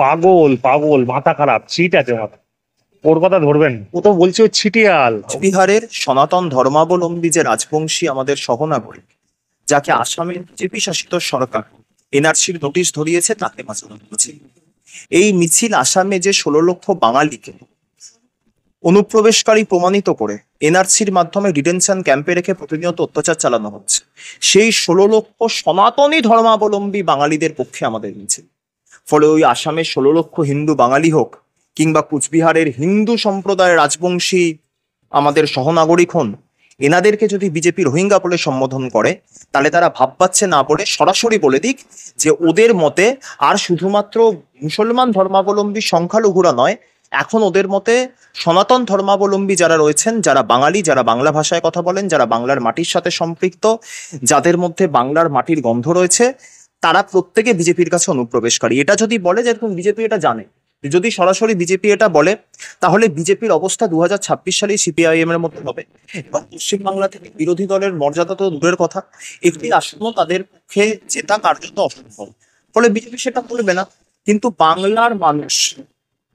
পাগল পাগল, মাথা খারাপ, ছিট আছে মাথা। ওর কথা ধরবেন, ও তো বলছে ও ছিটিয়াল। বিহারের সনাতন ধর্মাবলম্বী যে রাজবংশী আমাদের সহনাগরিক, যাকে আসামের বিজেপি শাসিত সরকার এনআরসির নোটিশ ধরিয়েছে, তাকে বাঁচানো মিছিল। এই মিছিল আসামে যে 16 লক্ষ বাঙালিকে অনুপ্রবেশকারী প্রমাণিত করে এনআরসির মাধ্যমে ডিটেনশন ক্যাম্পে রেখে প্রতিনিয়ত অত্যাচার চালানো হচ্ছে, সেই 16 লক্ষ সনাতনী ধর্মাবলম্বী বাঙালিদের পক্ষে আমাদের মিছিল। ফলে ওই আসামের 16 লক্ষ হিন্দু বাঙালি হোক, কিংবা কুচবিহারের হিন্দু সম্প্রদায়ের রাজবংশী আমাদের সহনাগরিক হন, এনাদেরকে যদি বিজেপি রোহিঙ্গা বলে সম্বোধন করে, তাহলে তারা ভাব পাচ্ছে না বলে সরাসরি বলে দিক যে ওদের মতে আর শুধুমাত্র মুসলমান ধর্মাবলম্বী সংখ্যালঘুরা নয়, এখন ওদের মতে সনাতন ধর্মাবলম্বী যারা রয়েছেন, যারা বাঙালি, যারা বাংলা ভাষায় কথা বলেন, যারা বাংলার মাটির সাথে সম্পৃক্ত, যাদের মধ্যে বাংলার মাটির গন্ধ রয়েছে, তারা প্রত্যেকে বিজেপির কাছে অনুপ্রবেশকারী। এটা যদি বলে, যেরকম বিজেপি এটা জানে, যদি সরাসরি বিজেপি এটা বলে, তাহলে বিজেপির অবস্থা 2026 সালে সিপিআইএম এর মধ্যে হবে। এবং পশ্চিমবাংলা থেকে বিরোধী দলের মর্যাদা তো দূরের কথা, একটি আসনও তাদের পক্ষে জেতা কার্যত অসম্ভব। ফলে বিজেপি সেটা করবে না। কিন্তু বাংলার মানুষ,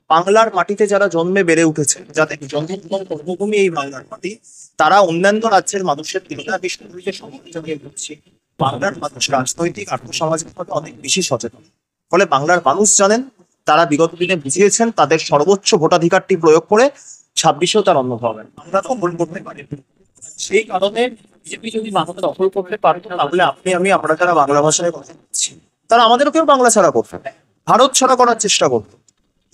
বাংলার মাটিতে যারা জন্মে বেড়ে উঠেছে, যাদের জন্মভূমি কর্মভূমি এই বাংলার মাটি, তারা অন্যান্য রাজ্যের মানুষের তুলনায়, আমি শুরুতে সম্পর্কে বলছি, বাংলার মানুষ রাজনৈতিক আর্থসামাজিকভাবে অনেক বেশি সচেতন। ফলে বাংলার মানুষ জানেন, তারা বিগত দিনে বুঝিয়েছেন, তাদের সর্বোচ্চ ভোটাধিকারটি প্রয়োগ করে 26-এও তার অন্য হবেন। আমরা তো ভুল করতে পারি। সেই কারণে বিজেপি যদি বাংলা দখল করতে পারতো, তাহলে আপনি আমি, আমরা যারা বাংলা ভাষায় কথা বলছি, তারা আমাদেরকেও বাংলা ছাড়া করতো, ভারত ছাড়া করার চেষ্টা করতো।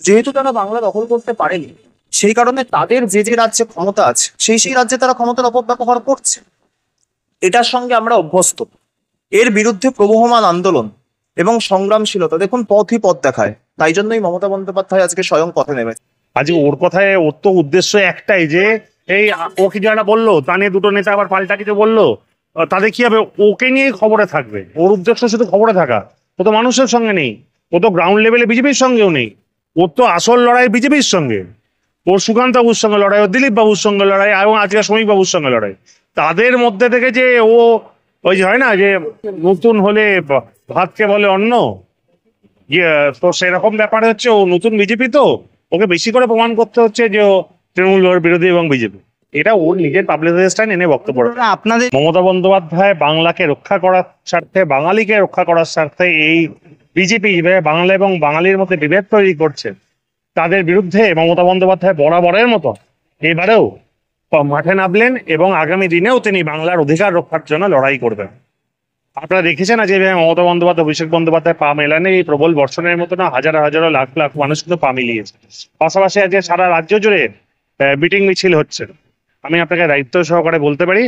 যেহেতু তারা বাংলা দখল করতে পারেনি, সেই কারণে তাদের যে যে রাজ্যে ক্ষমতা আছে, সেই রাজ্যে তারা ক্ষমতার অপব্যবহার করছে। এটার সঙ্গে আমরা অভ্যস্ত। এর বিরুদ্ধে প্রবহমান আন্দোলন এবং সংগ্রামশীলতা দেখুন পথই পথ দেখায়। তাই জন্যই মমতা বন্দ্যোপাধ্যায় আজকে স্বয়ং পথে নেমেছে। আজকে ওর কথায়, ওর তো উদ্দেশ্য একটাই যে এই ও কি যারা বললো, তা নিয়ে দুটো নেতা আবার পাল্টা কিছু বললো, তাদের কি হবে, ওকে নিয়ে খবরে থাকবে। ওর উদ্দেশ্য শুধু খবরে থাকা। ও তো মানুষের সঙ্গে নেই, ও তো গ্রাউন্ড লেভেলে বিজেপির সঙ্গেও নেই। ওর তো আসল লড়াই বিজেপির সঙ্গে, ওর সুকান্ত বাবুর সঙ্গে লড়াই, ওর দিলীপ বাবুর সঙ্গে লড়াই, এবং আজকে শ্রমিক বাবুর সঙ্গে লড়াই। তাদের মধ্যে থেকে যে ও, ওই যে হয় না যে নতুন হলে ভাতকে বলে অন্ন, তো সেরকম ব্যাপার হচ্ছে। ও নতুন বিজেপি, তো ওকে বেশি করে প্রমাণ করতে হচ্ছে যে ও তৃণমূল বিরোধী এবং বিজেপি। এটা ওর নিজের পাবলিসিটি এনে বক্তব্য রাখে। আপনাদের মমতা বন্দ্যোপাধ্যায় বাংলাকে রক্ষা করার স্বার্থে, বাঙালিকে রক্ষা করার স্বার্থে এই বিজেপি বাংলা এবং বাঙালির মধ্যে বিভেদ তৈরি করছে, তাদের বিরুদ্ধে মমতা বন্দ্যোপাধ্যায় বরাবরের মতো এবারেও মাঠে নামলেন এবং আগামী দিনেও তিনি বাংলার অধিকার রক্ষার জন্য লড়াই করবেন। আপনারা দেখেছেন যে মমতা বন্দ্যোপাধ্যায়, অভিষেক বন্দ্যোপাধ্যায় পা মেলানে এই প্রবল বর্ষণের মতো না হাজারো হাজারো লাখ লাখ মানুষ কিন্তু পা মিলিয়েছে। পাশাপাশি আজকে সারা রাজ্য জুড়ে মিটিং মিছিল হচ্ছে। আমি আপনাকে দায়িত্ব সহকারে বলতে পারি,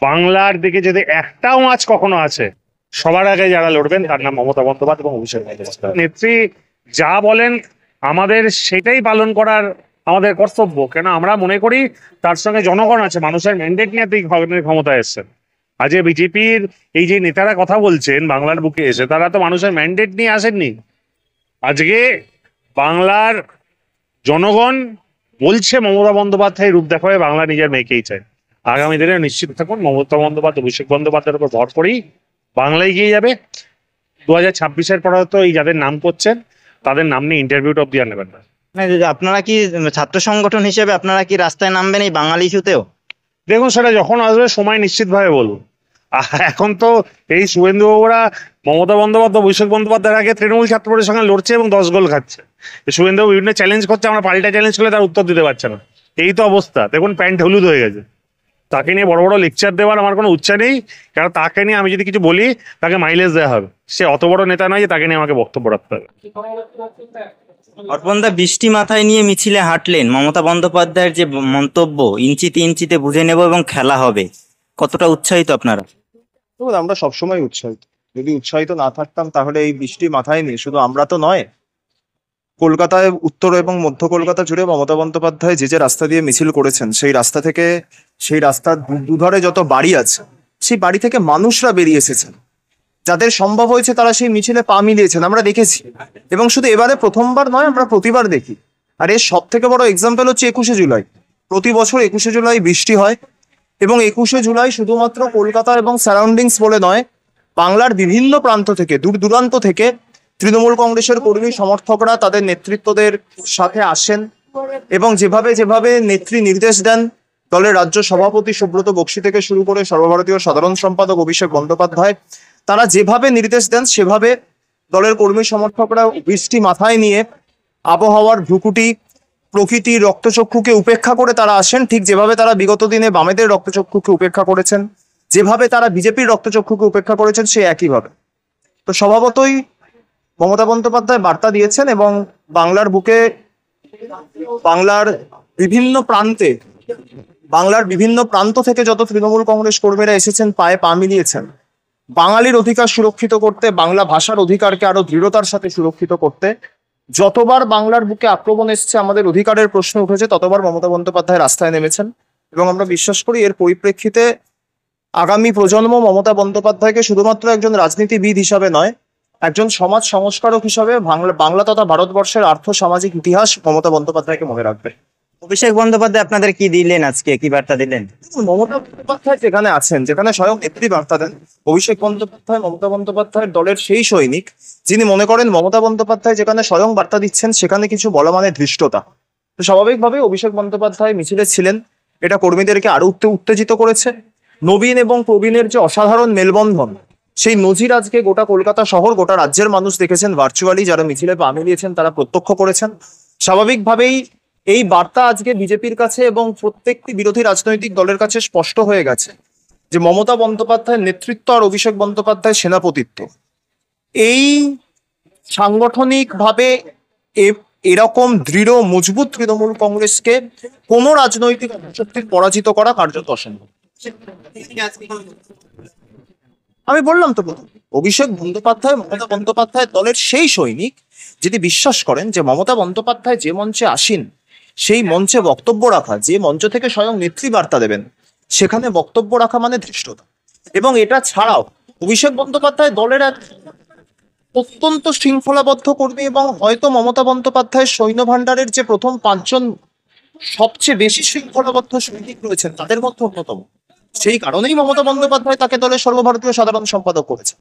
বাংলার দিকে যদি একটাও আঁচ কখনো আছে, সবার আগে যারা লড়বেন তার নাম মমতা বন্দ্যোপাধ্যায় এবং অভিষেক বন্দ্যোপাধ্যায়। নেত্রী যা বলেন আমাদের সেটাই পালন করার আমাদের কর্তব্য। কেন আমরা মনে করি তার সঙ্গে জনগণ আছে, মানুষের ম্যান্ডেট নিয়ে তিনি ক্ষমতায় এসছেন। আজকে বিজেপির এই যে নেতারা কথা বলছেন বাংলার বুকে এসে, তারা তো মানুষের ম্যান্ডেট নিয়ে আসেননি। আজকে বাংলার জনগণ বলছে মমতা বন্দ্যোপাধ্যায় রূপ দেখাবে, বাংলা নিজের মেয়েকেই চায়। আগামী দিনে নিশ্চিত থাকুন, মমতা বন্দ্যোপাধ্যায়, অভিষেক বন্দ্যোপাধ্যায়ের উপর ভর করেই বাংলা এগিয়ে যাবে। 2026-এর পরে তো এই যাদের নাম করছেন তাদের নাম নিয়ে ইন্টারভিউটা অব্দি আর নেবেন না। আপনারা কি ছাত্র সংগঠন হিসেবে আপনারা কি রাস্তায় নামবেন এই বাঙালি ইস্যুতেও? দেখুন, সেটা যখন আসবে সময় নিশ্চিতভাবে বলবো। এখন তো এই শুভেন্দু বাবুরা মমতা বন্দ্যোপাধ্যায়, অভিষেক বন্দ্যোপাধ্যায়ের আগে তৃণমূল ছাত্র পরিষদের সঙ্গে লড়ছে এবং 10 গোল খাচ্ছে। শুভেন্দু বাবু বিভিন্ন চ্যালেঞ্জ করছে, আমরা পাল্টা চ্যালেঞ্জ করলে তার উত্তর দিতে পারছে না। এই তো অবস্থা। দেখুন প্যান্ট হলুদ হয়ে গেছে। তাকে নিয়ে বড় বড় লেকচার দেওয়ার আমার কোনো উচ্চা নেই, কারণ তাকে নিয়ে আমি যদি কিছু বলি তাকে মাইলেজ দেওয়া হবে। সে অত বড় নেতা নয় যে তাকে নিয়ে আমাকে বক্তব্য রাখতে হবে। অর্পণদা, বৃষ্টি মাথায় নিয়ে মিছিলে হাঁটলেন। মমতা বন্দ্যোপাধ্যায়ের যে মন্তব্য, ইঞ্চিতে ইঞ্চিতে বুঝে নেব এবং খেলা হবে, কতটা উৎসাহিত আপনারা? আমরা সবসময় উৎসাহিত। যদি উৎসাহিত না থাকতাম তাহলে এই বৃষ্টি মাথায় নিয়ে শুধু আমরা তো নয়, কলকাতায় উত্তর এবং মধ্য কলকাতা জুড়ে মমতা বন্দ্যোপাধ্যায় যে যে রাস্তা দিয়ে মিছিল করেছেন, সেই রাস্তা থেকে, সেই রাস্তার দুধারে যত বাড়ি আছে, সেই বাড়ি থেকে মানুষরা বেরিয়ে এসেছেন। যাদের সম্ভব হয়েছে তারা সেই মিছিলে পা মিলিয়েছেন, আমরা দেখেছি। এবং শুধু এবারে প্রথমবার নয়, আমরা প্রতিবার দেখি। আর এর সব থেকে বড় এক্সাম্পল হচ্ছে 21শে জুলাই। প্রতি বছর 21শে জুলাই বৃষ্টি হয়, এবং 21শে জুলাই শুধুমাত্র কলকাতা এবং সারাউন্ডিংস বলে নয়, বাংলার বিভিন্ন প্রান্ত থেকে, দূর দূরান্ত থেকে তৃণমূল কংগ্রেসের কর্মী সমর্থকরা তাদের নেতৃত্বদের সাথে আসেন এবং যেভাবে যেভাবে নেত্রী নির্দেশ দেন, দলের রাজ্য সভাপতি সুব্রত বক্সী থেকে শুরু করে সর্বভারতীয় সাধারণ সম্পাদক অভিষেক বন্দ্যোপাধ্যায়, তারা যেভাবে নির্দেশ দেন সেভাবে দলের কর্মী সমর্থকরা বৃষ্টি মাথায় নিয়ে আবহাওয়ার ভ্রুকুটি, প্রকৃতির রক্তচক্ষুকে উপেক্ষা করে তারা আসেন, ঠিক যেভাবে তারা বিগত দিনে বামেদের রক্তচক্ষুকে উপেক্ষা করেছেন, যেভাবে তারা বিজেপির রক্তচক্ষুকে উপেক্ষা করেছেন, সে একইভাবে। তো স্বভাবতই মমতা বন্দ্যোপাধ্যায় বার্তা দিয়েছেন এবং বাংলার বুকে, বাংলার বিভিন্ন প্রান্ত থেকে যত তৃণমূল কংগ্রেস কর্মীরা এসেছেন, পায়ে পা মিলিয়েছেন, বাঙালির অধিকার সুরক্ষিত করতে, বাংলা ভাষার অধিকারকে আরো দৃঢ়তার সাথে সুরক্ষিত করতে। যতবার বাংলার বুকে আক্রমণ এসছে, আমাদের অধিকারের প্রশ্ন উঠেছে, ততবার মমতা বন্দ্যোপাধ্যায় রাস্তায় নেমেছেন এবং আমরা বিশ্বাস করি এর পরিপ্রেক্ষিতে আগামী প্রজন্ম মমতা বন্দ্যোপাধ্যায়কে শুধুমাত্র একজন রাজনীতিবিদ হিসাবে নয়, একজন সমাজ সংস্কারক হিসাবে বাংলা তথা ভারতবর্ষের আর্থ সামাজিক ইতিহাস মমতা বন্দ্যোপাধ্যায়কে মনে রাখবে। অভিষেক বন্দ্যোপাধ্যায় আপনাদের কি দিলেন, আজকে কি বার্তা দিলেন? মমতা বন্দ্যোপাধ্যায় যেখানে আছেন, যেখানে স্বয়ং নেত্রী বার্তা দেন, অভিষেক বন্দ্যোপাধ্যায় মমতা বন্দ্যোপাধ্যায়ের দলের সেই সৈনিক যিনি মনে করেন মমতা বন্দ্যোপাধ্যায় যেখানে স্বয়ং বার্তা দিচ্ছেন সেখানে কিছু বলা মানে ধৃষ্টতা। তো স্বাভাবিকভাবে অভিষেক বন্দ্যোপাধ্যায় মিছিলে ছিলেন, এটা কর্মীদেরকে আরো উত্তেজিত করেছে। নবীন এবং প্রবীণের যে অসাধারণ মেলবন্ধন, সেই নজির আজকে গোটা কলকাতা শহর, গোটা রাজ্যের মানুষ দেখেছেন ভার্চুয়ালি, যারা মিছিলে পা মিলিয়েছেন তারা প্রত্যক্ষ করেছেন। স্বাভাবিকভাবেই এই বার্তা আজকে বিজেপির কাছে এবং প্রত্যেকটি বিরোধী রাজনৈতিক দলের কাছে স্পষ্ট হয়ে গেছে যে মমতা বন্দ্যোপাধ্যায়ের নেতৃত্ব আর অভিষেক বন্দ্যোপাধ্যায়ের সেনাপতিত্ব, এই সাংগঠনিকভাবে এরকম দৃঢ় মজবুত তৃণমূল কংগ্রেসকে কোনো রাজনৈতিক শক্তির পরাজিত করা কার্যত অসম্ভব। আমি বললাম তো, অভিষেক বন্দ্যোপাধ্যায় মমতা বন্দ্যোপাধ্যায়ের দলের সেই সৈনিক যিনি বিশ্বাস করেন যে মমতা বন্দ্যোপাধ্যায় যে মঞ্চে আসেন, সেই মঞ্চে বক্তব্য রাখা, যে মঞ্চ থেকে স্বয়ং নেত্রী বার্তা দেবেন, সেখানে বক্তব্য রাখা মানে ধৃষ্টতা। এবং এটা ছাড়াও অভিষেক বন্দ্যোপাধ্যায় দলের এক অত্যন্ত শৃঙ্খলাবদ্ধ কর্মী এবং হয়তো মমতা বন্দ্যোপাধ্যায়ের সৈন্য ভাণ্ডারের যে প্রথম 5 জন সবচেয়ে বেশি শৃঙ্খলাবদ্ধ সৈনিক রয়েছেন তাদের মধ্যে অন্যতম। সেই কারণেই মমতা বন্দ্যোপাধ্যায় তাকে দলের সর্বভারতীয় সাধারণ সম্পাদক করেছেন।